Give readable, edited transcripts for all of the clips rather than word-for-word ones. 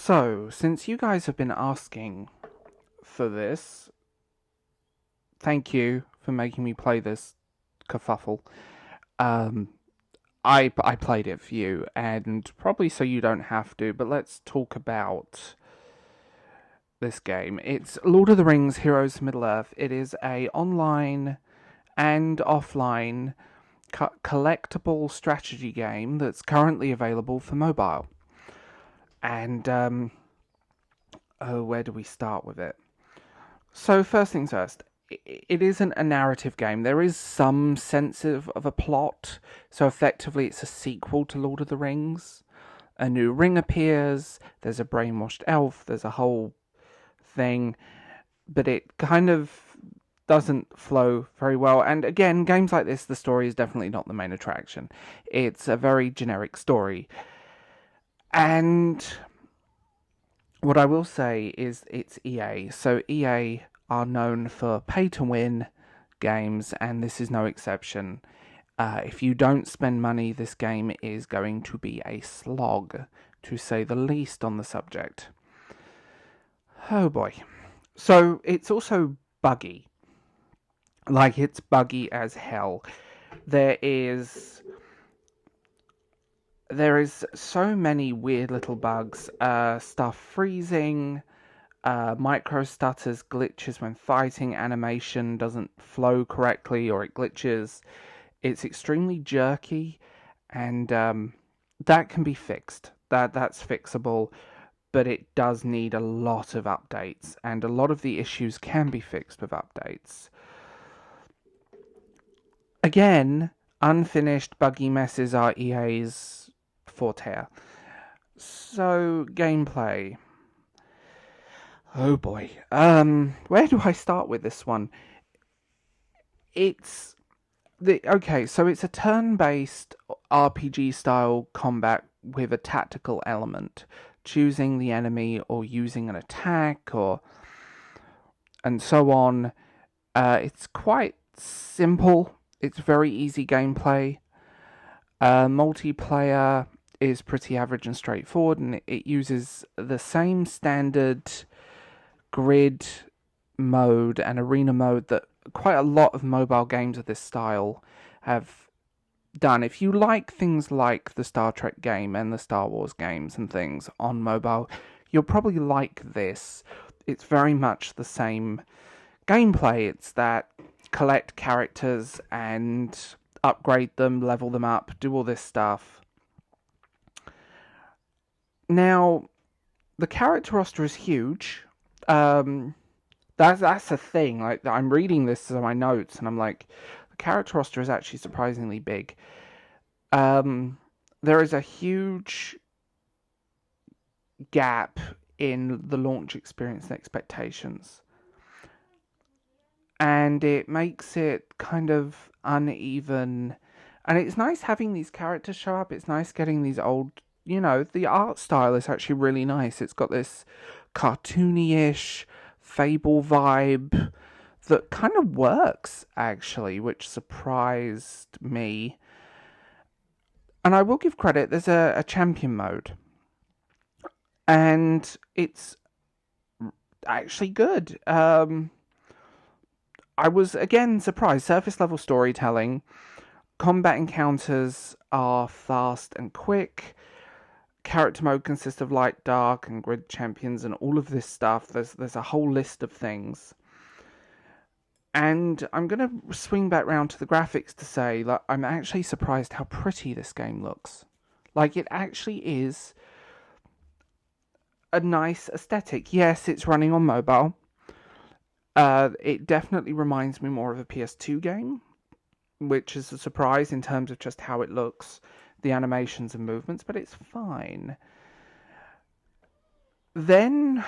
So, since you guys have been asking for this, thank you for making me play this kerfuffle. Um, I played it for you, and probably so you don't have to, but let's talk about this game. It's Lord of the Rings Heroes of Middle-earth. It is a online and offline collectible strategy game that's currently available for mobile. And, where do we start with it? So, first things first, it isn't a narrative game. There is some sense of a plot. So, effectively, it's a sequel to Lord of the Rings. A new ring appears, there's a brainwashed elf, there's a whole thing. But it kind of doesn't flow very well. And again, games like this, the story is definitely not the main attraction. It's a very generic story. And what I will say is it's EA. So EA are known for pay-to-win games, and this is no exception. If you don't spend money, this game is going to be a slog, to say the least, on the subject. Oh boy. So it's also buggy. Like, it's buggy as hell. There is so many weird little bugs. Stuff freezing, micro stutters, glitches when fighting, animation doesn't flow correctly or it glitches. It's extremely jerky, and that can be fixed. That's fixable, but it does need a lot of updates, and a lot of the issues can be fixed with updates. Again, unfinished buggy messes are EA's forte. So, gameplay. Oh boy. Where do I start with this one? It's so it's a turn-based RPG style combat with a tactical element, choosing the enemy or using an attack and so on. It's quite simple. It's very easy gameplay. Multiplayer is pretty average and straightforward, and it uses the same standard grid mode and arena mode that quite a lot of mobile games of this style have done. If you like things like the Star Trek game and the Star Wars games and things on mobile, you'll probably like this. It's very much the same gameplay. It's that collect characters and upgrade them, level them up, do all this stuff. Now, the character roster is huge. That's a thing. Like, I'm reading this in my notes, and I'm like, the character roster is actually surprisingly big. There is a huge gap in the launch experience and expectations, and it makes it kind of uneven. And it's nice having these characters show up. It's nice getting these old, the art style is actually really nice. It's got this cartoony-ish Fable vibe that kind of works, actually, which surprised me. And I will give credit, there's a champion mode, and it's actually good. I was, again, surprised. Surface level storytelling. Combat encounters are fast and quick. Character mode consists of light, dark, and grid champions, and all of this stuff. There's a whole list of things. And I'm going to swing back round to the graphics to say that I'm actually surprised how pretty this game looks. Like, it actually is a nice aesthetic. Yes, it's running on mobile. It definitely reminds me more of a PS2 game, which is a surprise in terms of just how it looks, the animations and movements, but it's fine. Then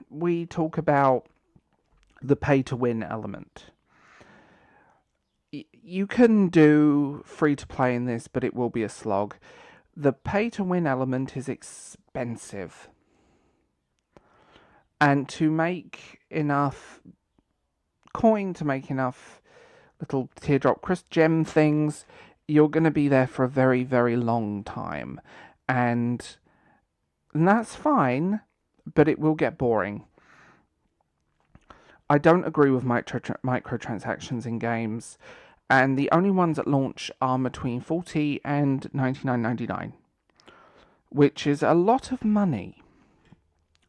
we talk about the pay-to-win element. You can do free-to-play in this, but it will be a slog. The pay-to-win element is expensive. And to make enough coin, to make enough little teardrop crisp gem things, you're going to be there for a very, very long time. And that's fine, but it will get boring. I don't agree with microtransactions in games, and the only ones at launch are between 40 and 99.99, which is a lot of money,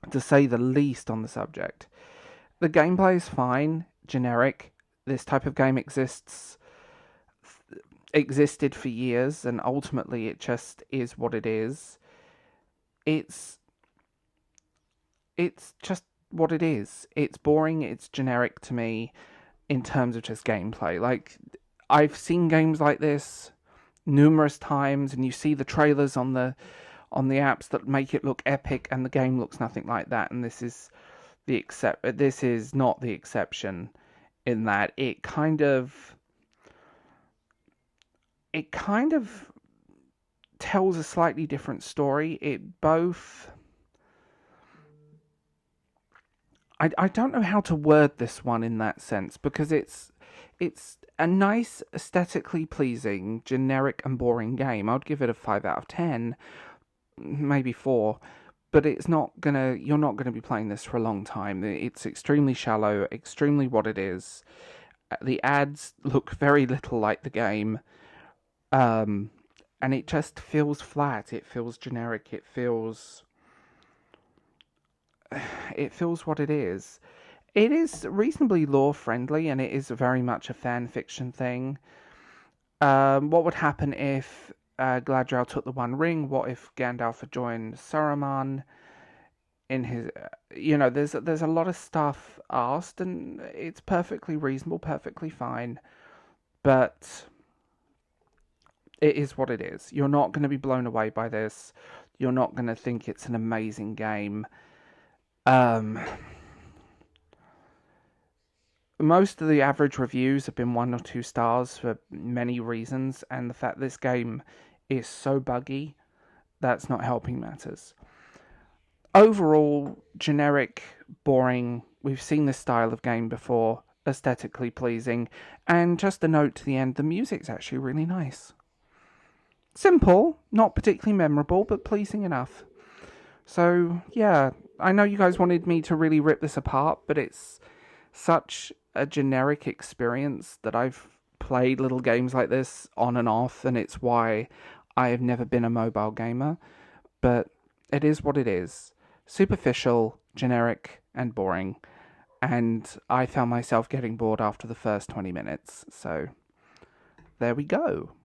to say the least, on the subject. The gameplay is fine, generic. This type of game existed for years, and ultimately it just is what it is. It's just what it is. It's boring, it's generic to me in terms of just gameplay. Like, I've seen games like this numerous times, and you see the trailers on the apps that make it look epic, and the game looks nothing like that. And this is not the exception, in that it kind of tells a slightly different story. I don't know how to word this one in that sense, because it's a nice, aesthetically pleasing, generic and boring game. I'd give it a 5 out of 10, maybe 4, but you're not gonna be playing this for a long time. It's extremely shallow, extremely what it is. The ads look very little like the game, and it just feels flat. It feels generic. It feels what it is. It is reasonably lore friendly, and it is very much a fan fiction thing. What would happen if Galadriel took the One Ring? What if Gandalf had joined Saruman in his? There's a lot of stuff asked, and it's perfectly reasonable, perfectly fine. But it is what it is. You're not going to be blown away by this. You're not going to think it's an amazing game. Most of the average reviews have been 1 or 2 stars for many reasons, and the fact this game is so buggy, that's not helping matters. Overall, generic, boring. We've seen this style of game before. Aesthetically pleasing, and just a note to the end, the music's actually really nice. Simple, not particularly memorable, but pleasing enough. So, yeah, I know you guys wanted me to really rip this apart, but it's such a generic experience that I've played little games like this on and off, and it's why I have never been a mobile gamer. But it is what it is. Superficial, generic, and boring. And I found myself getting bored after the first 20 minutes. So, there we go.